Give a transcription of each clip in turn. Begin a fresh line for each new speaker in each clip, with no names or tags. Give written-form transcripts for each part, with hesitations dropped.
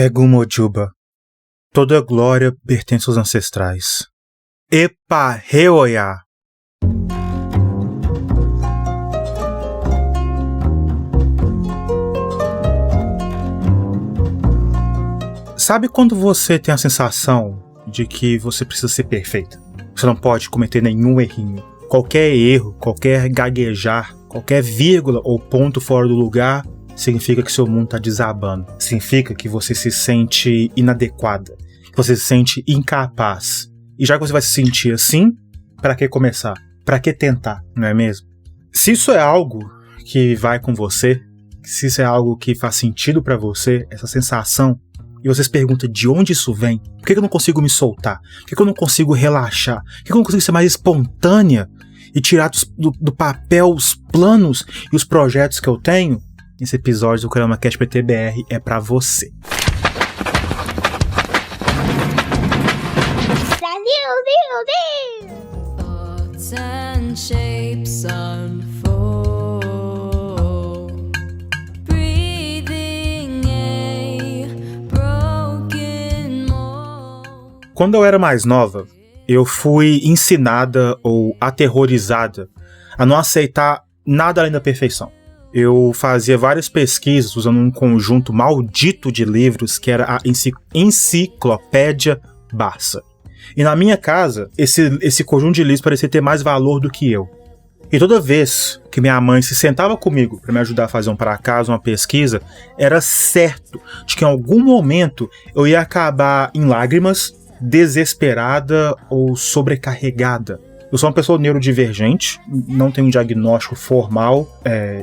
Egum Mojuba. Toda glória pertence aos ancestrais. Epa Reoiá. Sabe quando você tem a sensação de que você precisa ser perfeita? Você não pode cometer nenhum errinho. Qualquer erro, qualquer gaguejar, qualquer vírgula ou ponto fora do lugar significa que seu mundo está desabando. Significa que você se sente inadequada, que você se sente incapaz. E já que você vai se sentir assim, para que começar? Para que tentar, não é mesmo? Se isso é algo que vai com você, se isso é algo que faz sentido para você, essa sensação, e você se pergunta de onde isso vem, por que eu não consigo me soltar, por que eu não consigo relaxar, por que eu não consigo ser mais espontânea e tirar do papel os planos e os projetos que eu tenho, esse episódio do Kurama Cast PTBR é pra você.
Thoughts and shapes unfold, breathing a broken mold.
Quando eu era mais nova, eu fui ensinada ou aterrorizada a não aceitar nada além da perfeição. Eu fazia várias pesquisas usando um conjunto maldito de livros que era a Enciclopédia Barça. E na minha casa, esse conjunto de livros parecia ter mais valor do que eu. E toda vez que minha mãe se sentava comigo para me ajudar a fazer um para casa, uma pesquisa, era certo de que em algum momento eu ia acabar em lágrimas, desesperada ou sobrecarregada. Eu sou uma pessoa neurodivergente, não tenho um diagnóstico formal,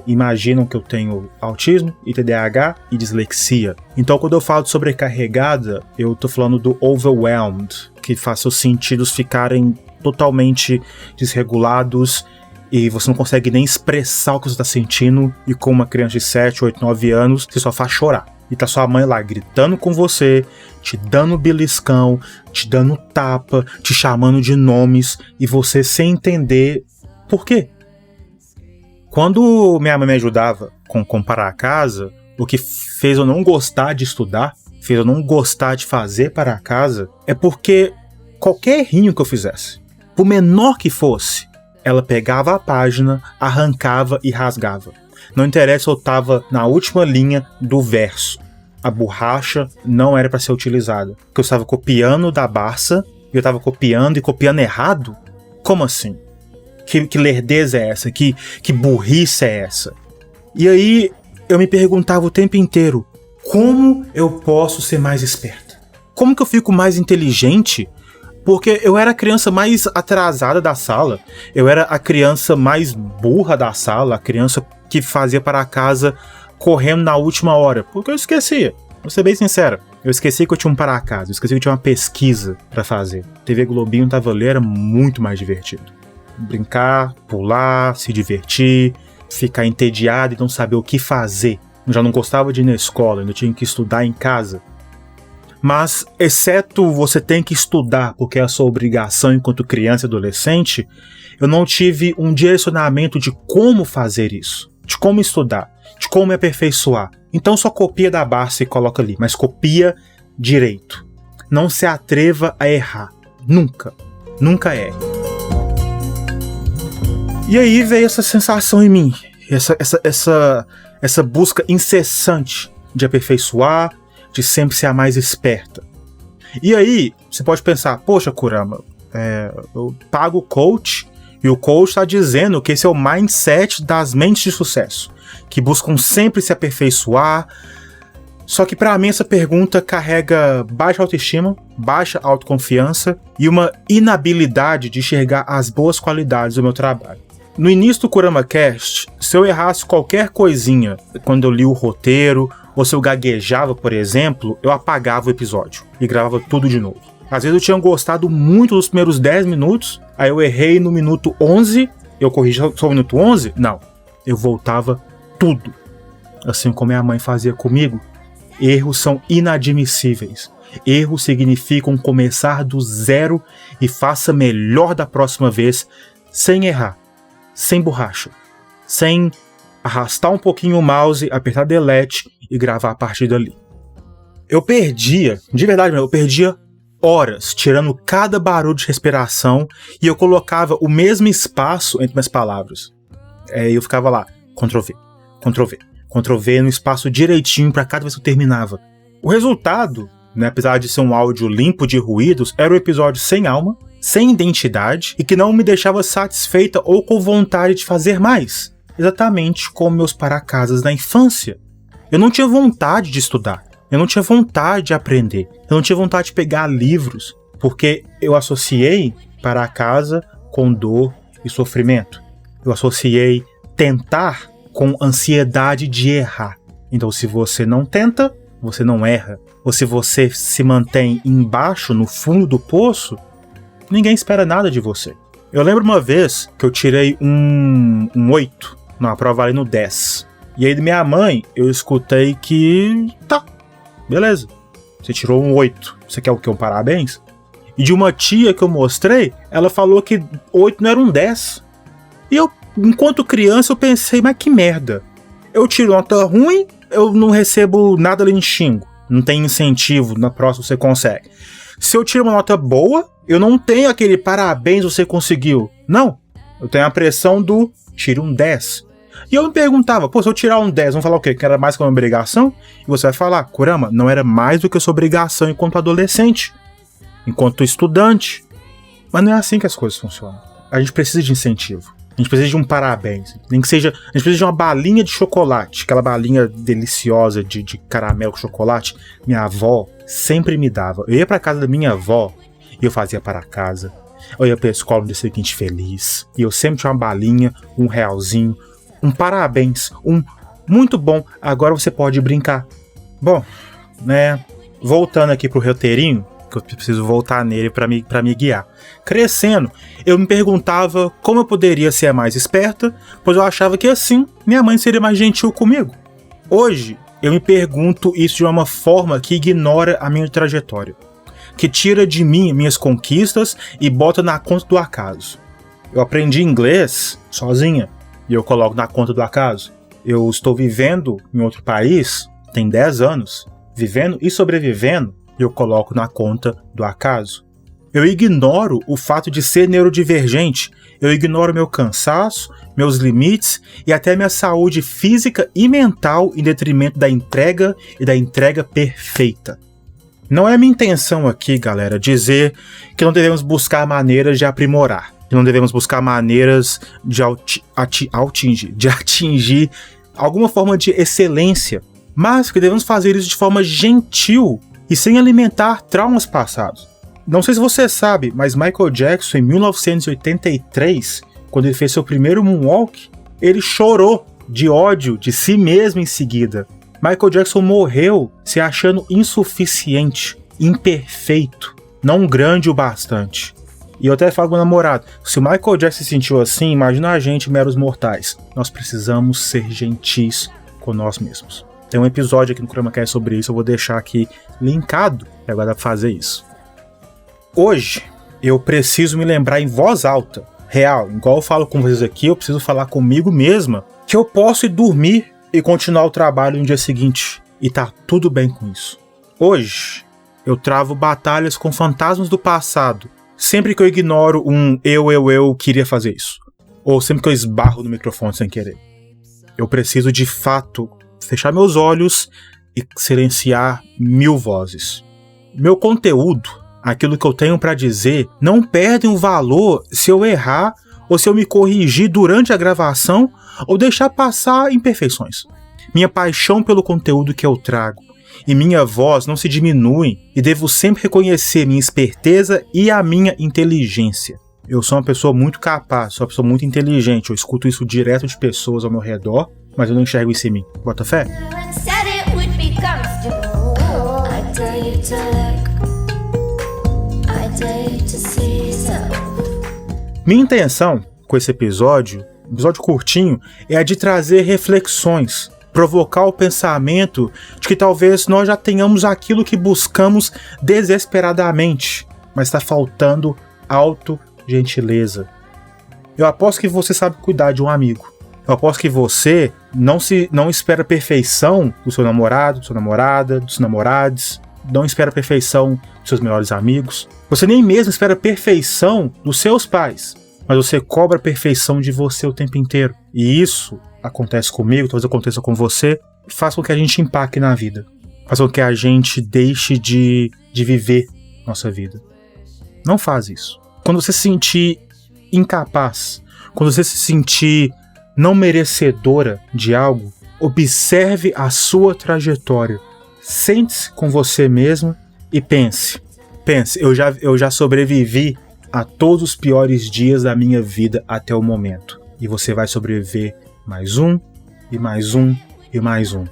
imaginam que eu tenho autismo, TDAH e dislexia. Então quando eu falo de sobrecarregada, eu tô falando do overwhelmed, que faz seus sentidos ficarem totalmente desregulados e você não consegue nem expressar o que você está sentindo, e com uma criança de 7, 8, 9 anos, você só faz chorar. E tá sua mãe lá gritando com você, te dando beliscão, te dando tapa, te chamando de nomes, e você sem entender por quê. Quando minha mãe me ajudava com comparar a casa, o que fez eu não gostar de estudar, fez eu não gostar de fazer para a casa, é porque qualquer errinho que eu fizesse, por menor que fosse, ela pegava a página, arrancava e rasgava. Não interessa se eu estava na última linha do verso. A borracha não era para ser utilizada. Porque eu estava copiando da Barça e eu estava copiando e copiando errado? Como assim? Que lerdeza é essa? Que burrice é essa? E aí eu me perguntava o tempo inteiro, como eu posso ser mais esperta? Como que eu fico mais inteligente? Porque eu era a criança mais atrasada da sala, eu era a criança mais burra da sala, a criança que fazia para a casa correndo na última hora, porque eu esquecia. Vou ser bem sincero, eu esqueci que eu tinha um para casa, eu esqueci que eu tinha uma pesquisa para fazer. TV Globinho tava ali, era muito mais divertido. Brincar, pular, se divertir, ficar entediado e não saber o que fazer. Eu já não gostava de ir na escola, eu tinha que estudar em casa. Mas, exceto você tem que estudar porque é a sua obrigação enquanto criança e adolescente, eu não tive um direcionamento de como fazer isso, de como estudar, de como me aperfeiçoar. Então só copia da Barça e coloca ali, mas copia direito. Não se atreva a errar. Nunca. Nunca erre. E aí veio essa sensação em mim, essa busca incessante de aperfeiçoar, de sempre ser a mais esperta. E aí, você pode pensar, poxa, Kurama, eu pago o coach, e o coach está dizendo que esse é o mindset das mentes de sucesso, que buscam sempre se aperfeiçoar. Só que para mim essa pergunta carrega baixa autoestima, baixa autoconfiança e uma inabilidade de enxergar as boas qualidades do meu trabalho. No início do Kurama Cast, se eu errasse qualquer coisinha quando eu li o roteiro, ou se eu gaguejava, por exemplo, eu apagava o episódio e gravava tudo de novo. Às vezes eu tinha gostado muito dos primeiros 10 minutos, aí eu errei no minuto 11, eu corrigi só o minuto 11? Não, eu voltava tudo. Assim como minha mãe fazia comigo, erros são inadmissíveis. Erros significam começar do zero e faça melhor da próxima vez, sem errar, sem borracha, sem arrastar um pouquinho o mouse, apertar delete e gravar a partir dali. Eu perdia, de verdade mesmo, eu perdia horas tirando cada barulho de respiração e eu colocava o mesmo espaço entre minhas palavras. Eu ficava lá, Ctrl+V, Ctrl+V, Ctrl+V no espaço direitinho para cada vez que eu terminava. O resultado, né, apesar de ser um áudio limpo de ruídos, era um episódio sem alma, sem identidade e que não me deixava satisfeita ou com vontade de fazer mais. Exatamente como meus para-casas na infância. Eu não tinha vontade de estudar. Eu não tinha vontade de aprender. Eu não tinha vontade de pegar livros, porque eu associei para casa com dor e sofrimento. Eu associei tentar com ansiedade de errar. Então, se você não tenta, você não erra. Ou se você se mantém embaixo, no fundo do poço, ninguém espera nada de você. Eu lembro uma vez que eu tirei um 8 numa prova ali no 10. E aí, de minha mãe, eu escutei que tá. Beleza, você tirou um 8, você quer o quê? Um parabéns? E de uma tia que eu mostrei, ela falou que 8 não era um 10. E eu, enquanto criança, eu pensei, mas que merda. Eu tiro nota ruim, eu não recebo nada além de xingo. Não tem incentivo, na próxima você consegue. Se eu tiro uma nota boa, eu não tenho aquele parabéns, você conseguiu. Não, eu tenho a pressão do tire um 10. E eu me perguntava, se eu tirar um 10, vão falar o quê? Que era mais que uma obrigação? E você vai falar, Kurama, não era mais do que a sua obrigação enquanto adolescente, enquanto estudante. Mas não é assim que as coisas funcionam. A gente precisa de incentivo. A gente precisa de um parabéns. Nem que seja, a gente precisa de uma balinha de chocolate, aquela balinha deliciosa de caramelo com chocolate. Minha avó sempre me dava. Eu ia pra casa da minha avó e eu fazia para casa. Eu ia pra escola no dia seguinte feliz. E eu sempre tinha uma balinha, um realzinho, um parabéns, um muito bom, agora você pode brincar. Bom, né, voltando aqui pro roteirinho, que eu preciso voltar nele pra me guiar. Crescendo, eu me perguntava como eu poderia ser mais esperta, pois eu achava que assim minha mãe seria mais gentil comigo. Hoje, eu me pergunto isso de uma forma que ignora a minha trajetória, que tira de mim minhas conquistas e bota na conta do acaso. Eu aprendi inglês sozinha, e eu coloco na conta do acaso. Eu estou vivendo em outro país, tem 10 anos, vivendo e sobrevivendo, e eu coloco na conta do acaso. Eu ignoro o fato de ser neurodivergente, eu ignoro meu cansaço, meus limites e até minha saúde física e mental em detrimento da entrega e da entrega perfeita. Não é minha intenção aqui, galera, dizer que não devemos buscar maneiras de aprimorar. Que não devemos buscar maneiras de atingir alguma forma de excelência, mas que devemos fazer isso de forma gentil e sem alimentar traumas passados. Não sei se você sabe, mas Michael Jackson, em 1983, quando ele fez seu primeiro moonwalk, ele chorou de ódio de si mesmo em seguida. Michael Jackson morreu se achando insuficiente, imperfeito, não grande o bastante. E eu até falo com o namorado, se o Michael Jackson se sentiu assim, imagina a gente, meros mortais. Nós precisamos ser gentis com nós mesmos. Tem um episódio aqui no KuramaCast sobre isso, eu vou deixar aqui linkado, e agora dá pra fazer isso. Hoje, eu preciso me lembrar em voz alta, real, igual eu falo com vocês aqui, eu preciso falar comigo mesma, que eu posso ir dormir e continuar o trabalho no dia seguinte. E tá tudo bem com isso. Hoje, eu travo batalhas com fantasmas do passado, sempre que eu ignoro eu queria fazer isso. Ou sempre que eu esbarro no microfone sem querer. Eu preciso, de fato, fechar meus olhos e silenciar 1000 vozes. Meu conteúdo, aquilo que eu tenho para dizer, não perde um valor se eu errar ou se eu me corrigir durante a gravação ou deixar passar imperfeições. Minha paixão pelo conteúdo que eu trago e minha voz não se diminuem e devo sempre reconhecer minha esperteza e a minha inteligência. Eu sou uma pessoa muito capaz, sou uma pessoa muito inteligente, eu escuto isso direto de pessoas ao meu redor, mas eu não enxergo isso em mim. Bota fé? Minha intenção com esse episódio curtinho, é a de trazer reflexões, provocar o pensamento de que talvez nós já tenhamos aquilo que buscamos desesperadamente, mas está faltando autogentileza. Eu aposto que você sabe cuidar de um amigo. Eu aposto que você não espera a perfeição do seu namorado, da sua namorada, dos seus namorados, não espera a perfeição dos seus melhores amigos. Você nem mesmo espera a perfeição dos seus pais, mas você cobra a perfeição de você o tempo inteiro. E isso acontece comigo, talvez aconteça com você, faz com que a gente empaque na vida. Faz com que a gente deixe de viver nossa vida. Não faz isso. Quando você se sentir incapaz, quando você se sentir não merecedora de algo, observe a sua trajetória. Sente-se com você mesmo e pense. Pense, eu já sobrevivi a todos os piores dias da minha vida até o momento. E você vai sobreviver mais um, e mais um, e mais um.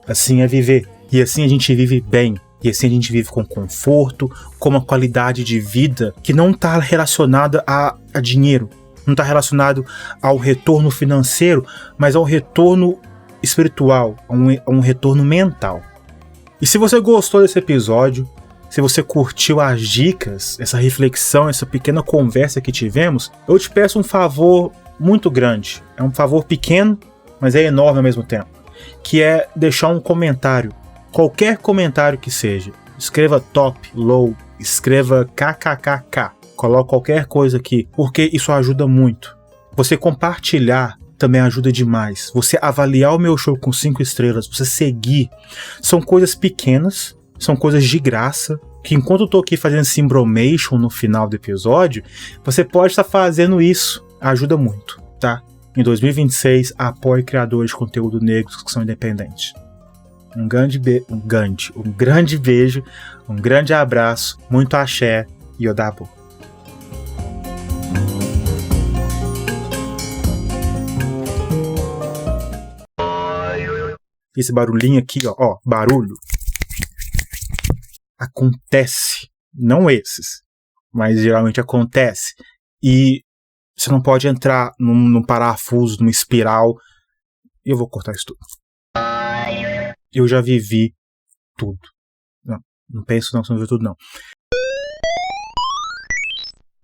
Assim é viver. E assim a gente vive bem. E assim a gente vive com conforto, com uma qualidade de vida que não está relacionada a dinheiro. Não está relacionado ao retorno financeiro, mas ao retorno espiritual, a um retorno mental. E se você gostou desse episódio, se você curtiu as dicas, essa reflexão, essa pequena conversa que tivemos, eu te peço um favor muito grande. É um favor pequeno, mas é enorme ao mesmo tempo. Que é deixar um comentário. Qualquer comentário que seja. Escreva top, low, escreva kkkk. Coloque qualquer coisa aqui, porque isso ajuda muito. Você compartilhar também ajuda demais. Você avaliar o meu show com 5 estrelas, você seguir. São coisas pequenas, são coisas de graça, que enquanto eu tô aqui fazendo esse embromation no final do episódio, você pode estar fazendo isso. Ajuda muito, tá? Em 2026, apoie criadores de conteúdo negros que são independentes. Um grande beijo, um grande abraço, muito axé e odabo. Esse barulhinho aqui, ó, barulho, acontece, não esses, mas geralmente acontece, e você não pode entrar num parafuso, numa espiral. Eu vou cortar isso tudo. Eu já vivi tudo. Não penso não, você não viu tudo não.